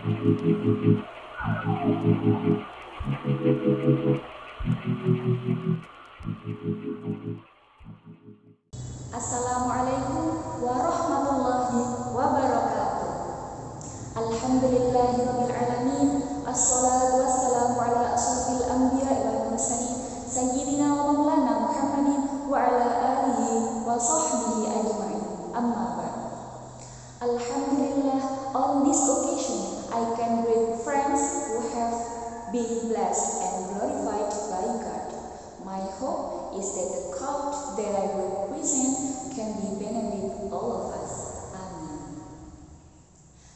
Assalamualaikum warahmatullahi wabarakatuh. Alhamdulillahirabbil alamin. Assalatu wassalamu ala asyrafil anbiya'i wal mursalin sayyidina wa maulana Muhammadin wa ala alihi wa sahbihi ajma'in. Amma ba'd. Alhamdulillah, on this occasion I can greet friends who have been blessed and glorified by God. My hope is that the cult that I will present can be benefit all of us. Amen.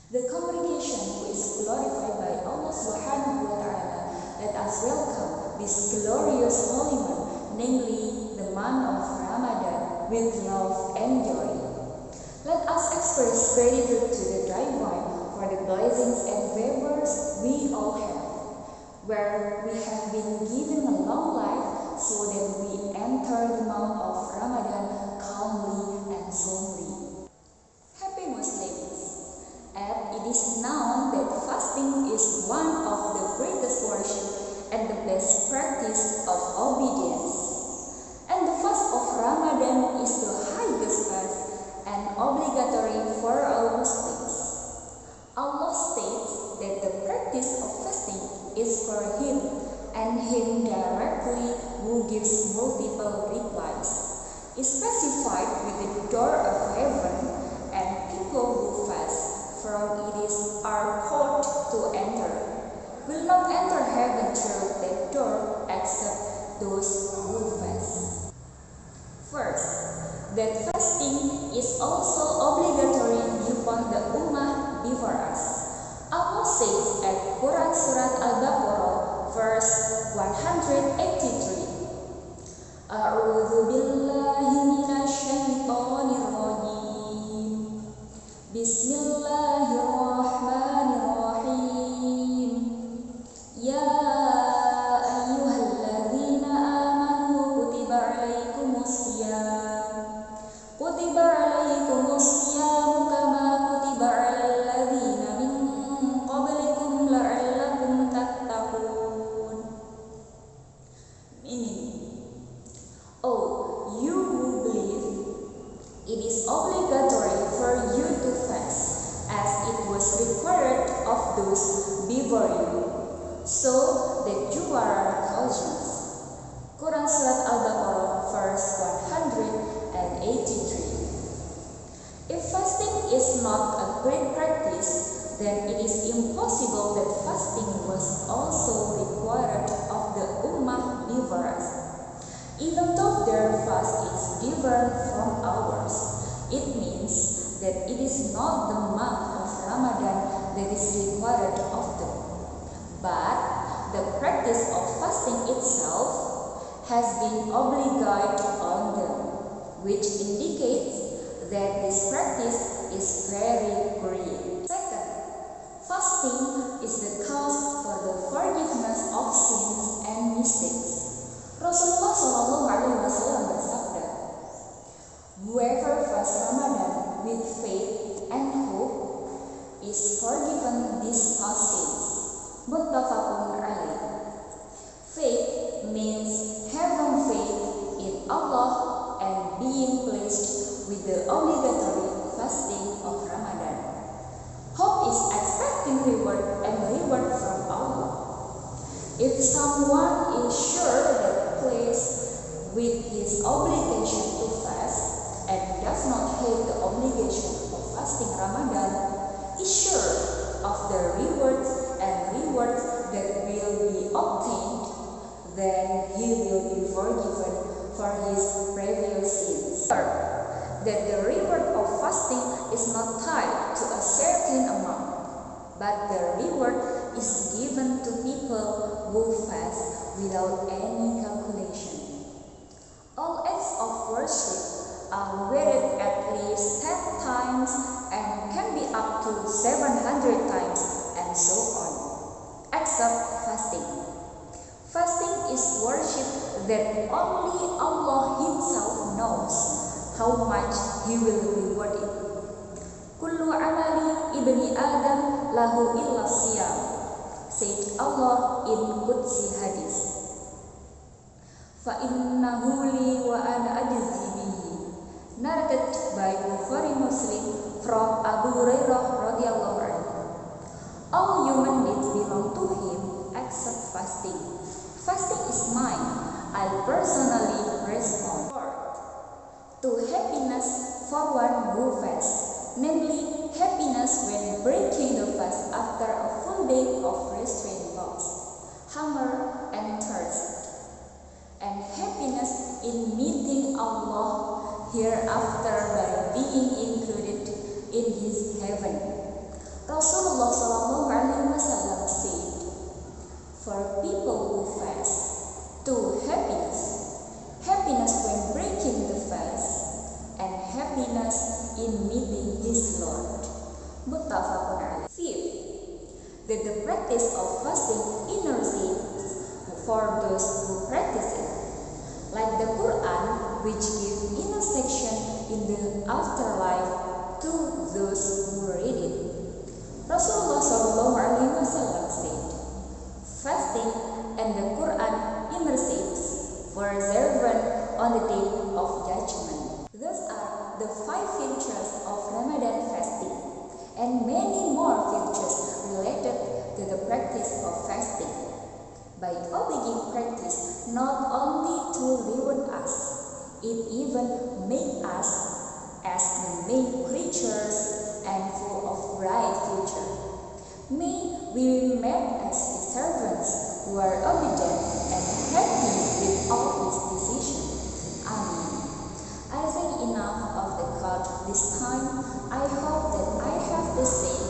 The congregation who is glorified by Allah Subhanahu wa Ta'ala, let us welcome this glorious holy month, namely the month of Ramadan, with love and joy. Let us express gratitude to the divine for the blessings and favors we all have, where we have been given a long life so that we enter the month of Ramadan calmly and solemnly. Happy Muslims, and it is known that fasting is one of the greatest worship and the best practice of obedience. And the fast of Ramadan is the highest fast and obligatory for all Muslims. Allah states that the practice of fasting is for Him and Him directly who gives multiple replies, is specified with the door of heaven, and people who fast from it are called to enter, will not enter heaven through that door except those who fast. First, that fasting is also obligatory upon the Ummah before us. Allah says at Quran Surat Al-Baqarah verse 183, A'udzu billahi minasy syaithanir rajim. Bismillahirrahmanirrahim. Ya ayyuhalladzina amanu kutiba alaikumusiyam. Kutiba alaikumusiyam kama kutiba alal ladzina min qablikum la'allakum tattaqun. Oh, you who believe, it is obligatory for you to fast, as it was required of those before you, so that you are cautious. Quran Surat Al-Baqarah verse 183. If fasting is not a great practice, then it is impossible that fasting was also required of the Ummah before us. Even though their fast is different from ours, it means that it is not the month of Ramadan that is required of them, but the practice of fasting itself has been obligate on them, which indicates that this practice is very great. Second, fasting is the cause for the forgiveness of sins and mistakes. Rasulullah SAW bersabda, whoever fasts Ramadan with faith and hope is forgiven these past sins. Muttafaqun alaih. Faith means having faith in Allah and being placed with the obligatory fasting of Ramadan. Hope is expecting reward from Allah. If someone is sure that placed with his obligation to fast and does not hate the obligation of fasting Ramadan, is sure of the rewards that will be obtained, then he will be forgiven for his previous sins. Third, that the reward of fasting is not tied to a certain amount, but the reward is given to people who fast without any calculation. All acts of worship are weighted at least 10 times and can be up to 700 times and so on, except fasting. Fasting is worship that only Allah Himself knows how much He will reward it. Kullu amali ibni Adam lahu illa siyam, said Allah in Qudsi hadis. Fa innahu li wa ana ajzi bihi, narrated by Bukhari Muslim from Abu Hurairah radhiyallahu anhu. All human needs belong to him except fasting. Fasting is mine. I personally respond to happiness for one who fasts, namely happiness when breaking the fast after a full day of restrained loss, hunger, and thirst, and happiness in meeting Allah hereafter by being included in His heaven. Rasulullah SAW said, for people who fast, two happiness: happiness when breaking the fast, and happiness in meeting His Lord. Muttafaqun alayh. Fifth, that the practice of fasting intercedes for those who practice it, like the Quran, which gives inner section in the afterlife to those who read it. Rasulullah SAW said, fasting and the Quran intercedes for servant on the day of judgment. Those are the 5 features of Ramadan fasting, and many more features related to the practice of fasting. By obliging practice not only to reward us, it even makes us as the main creatures and full of bright future. May we be made as His servants who are obedient and happy with all His decisions. Amen. I think enough of the quote this time. I hope that I have the same